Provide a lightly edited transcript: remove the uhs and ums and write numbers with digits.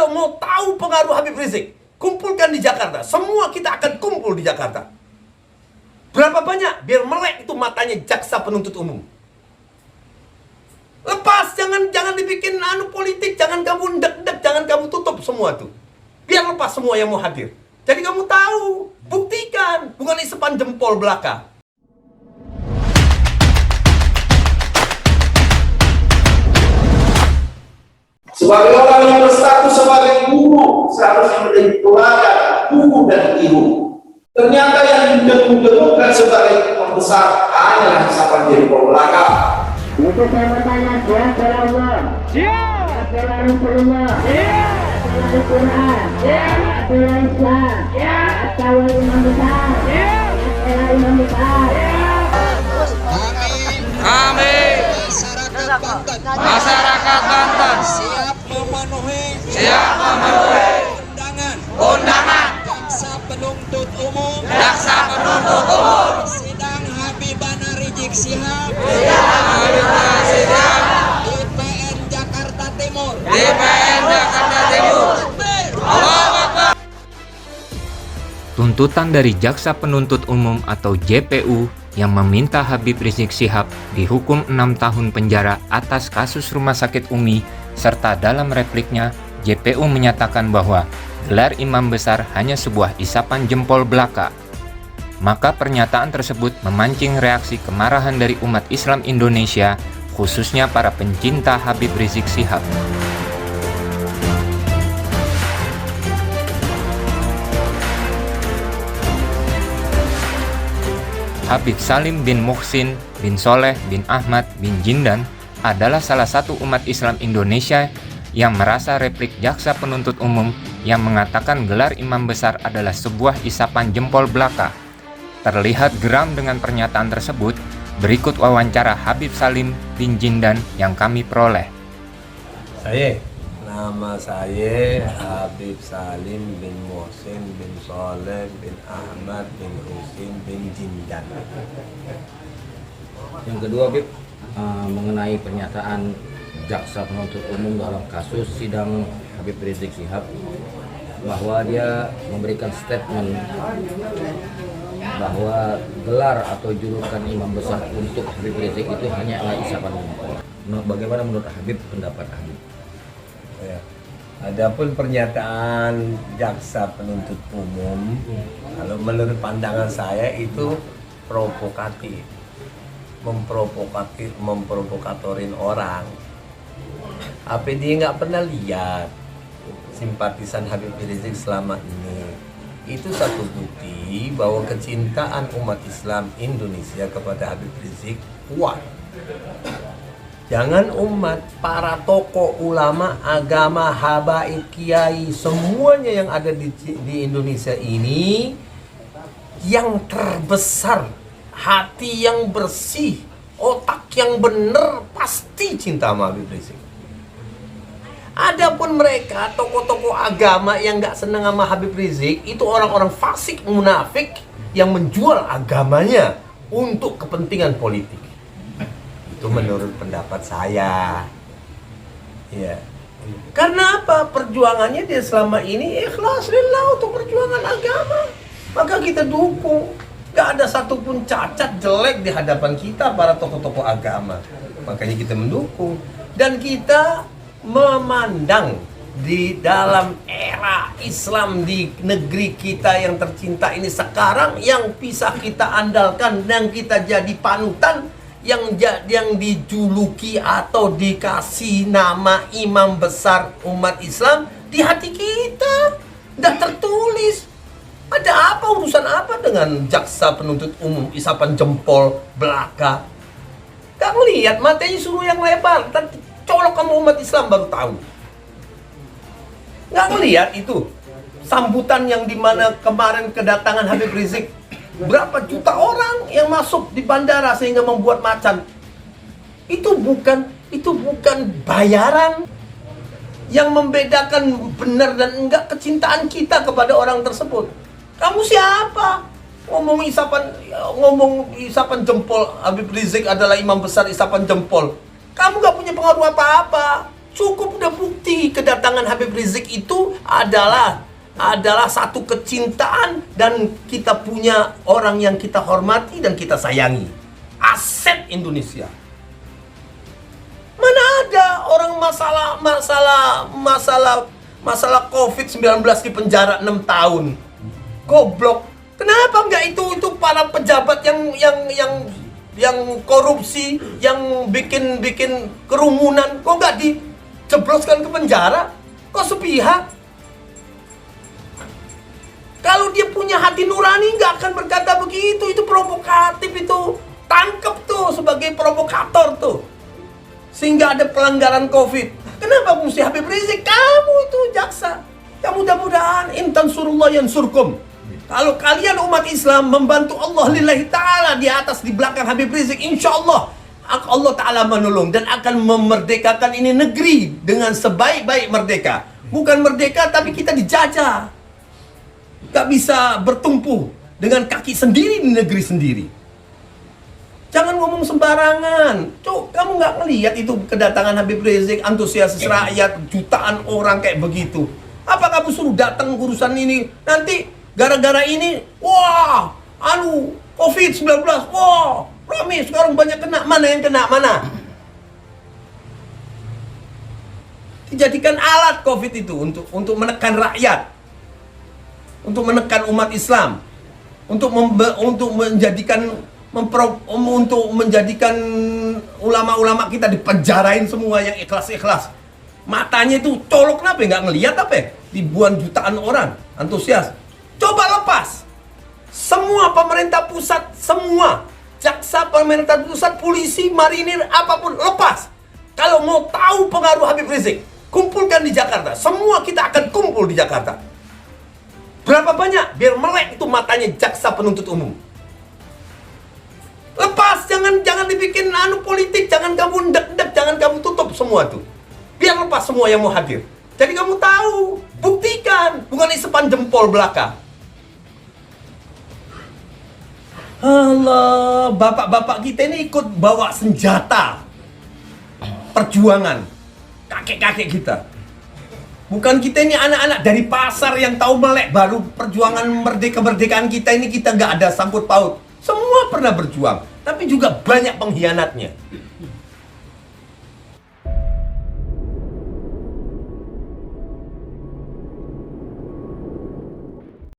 Kalau mau tahu pengaruh Habib Rizik, kumpulkan di Jakarta. Semua kita akan kumpul di Jakarta. Berapa banyak? Biar melek itu matanya jaksa penuntut umum. Lepas, jangan dibikin politik, jangan kamu dek-dek, jangan kamu tutup semua tuh. Biar lepas semua yang mau hadir. Jadi kamu tahu, buktikan, bukan isapan jempol belaka. Sebagai orang yang berstatus sebagai guru, seharusnya menjadi teladan guru dan ibu. Ternyata yang didengung-dengungkan sebagai pembesar hanyalah isapan jempol belaka. Untuk saya bertanya, siapa Allah? Siapa Rasulullah? Siapa Al-Quran? Siapa Islam? Siapa Imam Besar? Siapa Imam Besar? Kami masyarakat Banten siap memenuhi undangan jaksa penuntut umum sidang Habibana Rizik Syihab di PN Jakarta Timur. Allahu Akbar. Tuntutan dari Jaksa Penuntut Umum atau JPU yang meminta Habib Rizik Syihab dihukum 6 tahun penjara atas kasus Rumah Sakit Umi, serta dalam repliknya, JPU menyatakan bahwa gelar imam besar hanya sebuah isapan jempol belaka. Maka pernyataan tersebut memancing reaksi kemarahan dari umat Islam Indonesia, khususnya para pencinta Habib Rizik Syihab. Habib Salim bin Muhsin bin Soleh bin Ahmad bin Jindan adalah salah satu umat Islam Indonesia yang merasa replik Jaksa Penuntut Umum yang mengatakan gelar imam besar adalah sebuah isapan jempol belaka. Terlihat geram dengan pernyataan tersebut. Berikut wawancara Habib Salim bin Jindan yang kami peroleh. Nama saya Habib Salim bin Muhsin bin Soleh bin Ahmad bin Husin bin Jindan. Yang kedua, Habib, mengenai pernyataan Jaksa Penuntut Umum dalam kasus sidang Habib Rizik Syihab, bahwa dia memberikan statement bahwa gelar atau julukan imam besar untuk Habib Rizik itu hanyalah isapan jempol. Bagaimana menurut Habib, pendapat Habib? Ya. Adapun pernyataan Jaksa Penuntut Umum, kalau menurut pandangan saya itu provokatif, memprovokatorin orang. Apa dia nggak pernah lihat simpatisan Habib Rizik selama ini? Itu satu bukti bahwa kecintaan umat Islam Indonesia kepada Habib Rizik kuat. Jangan umat, para tokoh, ulama, agama, habaib, kiai, semuanya yang ada di Indonesia ini, yang terbesar, hati yang bersih, otak yang benar, pasti cinta sama Habib Rizik. Adapun mereka, tokoh-tokoh agama yang gak senang sama Habib Rizik, itu orang-orang fasik, munafik, yang menjual agamanya untuk kepentingan politik. Itu menurut pendapat saya. Ya. Karena apa? Perjuangannya dia selama ini ikhlas lillah untuk perjuangan agama. Maka kita dukung. Gak ada satupun cacat jelek di hadapan kita para tokoh-tokoh agama. Makanya kita mendukung. Dan kita memandang di dalam era Islam di negeri kita yang tercinta ini sekarang, yang bisa kita andalkan dan kita jadi panutan, yang dijuluki atau dikasih nama imam besar umat Islam di hati kita, nggak tertulis. Ada apa, urusan apa dengan Jaksa Penuntut Umum isapan jempol belaka? Gak ngelihat, matanya suruh yang lebar, colok kamu umat Islam baru tahu. Nggak ngelihat itu sambutan yang dimana kemarin kedatangan Habib Rizik, berapa juta orang yang masuk di bandara sehingga membuat macan. Itu bukan bayaran. Yang membedakan benar dan enggak kecintaan kita kepada orang tersebut. Kamu siapa? Ngomong isapan jempol Habib Rizik adalah imam besar isapan jempol. Kamu gak punya pengaruh apa-apa. Cukup udah bukti kedatangan Habib Rizik itu adalah satu kecintaan, dan kita punya orang yang kita hormati dan kita sayangi. Aset Indonesia. Mana ada orang masalah COVID-19 di penjara 6 tahun. Goblok. Kenapa enggak itu para pejabat yang korupsi, yang bikin kerumunan, kok enggak dijebloskan ke penjara? Kok sepihak? Kalau dia punya hati nurani nggak akan berkata begitu. Itu provokatif itu. Tangkep tuh sebagai provokator tuh. Sehingga ada pelanggaran COVID. Kenapa mesti Habib Rizik? Kamu itu jaksa. Ya mudah-mudahan intan surullah yansurkum. Kalau kalian umat Islam membantu Allah lillahi ta'ala di belakang Habib Rizik, insya Allah Allah Ta'ala menolong dan akan memerdekakan ini negeri dengan sebaik-baik merdeka. Bukan merdeka tapi kita dijajah. Gak bisa bertumpu dengan kaki sendiri di negeri sendiri. Jangan ngomong sembarangan. Cuk, kamu gak ngelihat itu kedatangan Habib Rizik, antusias rakyat, jutaan orang kayak begitu. Apa kamu suruh datang urusan ini? Nanti gara-gara ini, wah, COVID-19, wah, rame sekarang banyak kena. Mana yang kena, mana? Dijadikan alat COVID itu untuk menekan rakyat, untuk menekan umat Islam, untuk menjadikan ulama-ulama kita dipenjarain semua yang ikhlas-ikhlas. Matanya itu colok, kenapa nggak ngelihat apa? Ribuan jutaan orang antusias. Coba lepas. Semua pemerintah pusat, semua jaksa pemerintah pusat, polisi, marinir, apapun lepas. Kalau mau tahu pengaruh Habib Rizik, kumpulkan di Jakarta. Semua kita akan kumpul di Jakarta. Berapa banyak? Biar melek itu matanya jaksa penuntut umum. Lepas, jangan dibikin politik, jangan kamu ndek-ndek, jangan kamu tutup semua tuh. Biar lepas semua yang mau hadir. Jadi kamu tahu, buktikan, bukan isepan jempol belaka. Allah, bapak-bapak kita ini ikut bawa senjata perjuangan, kakek-kakek kita. Bukan kita ini anak-anak dari pasar yang tahu melek, baru perjuangan kemerdekaan kita ini kita nggak ada sangkut paut. Semua pernah berjuang, tapi juga banyak pengkhianatnya.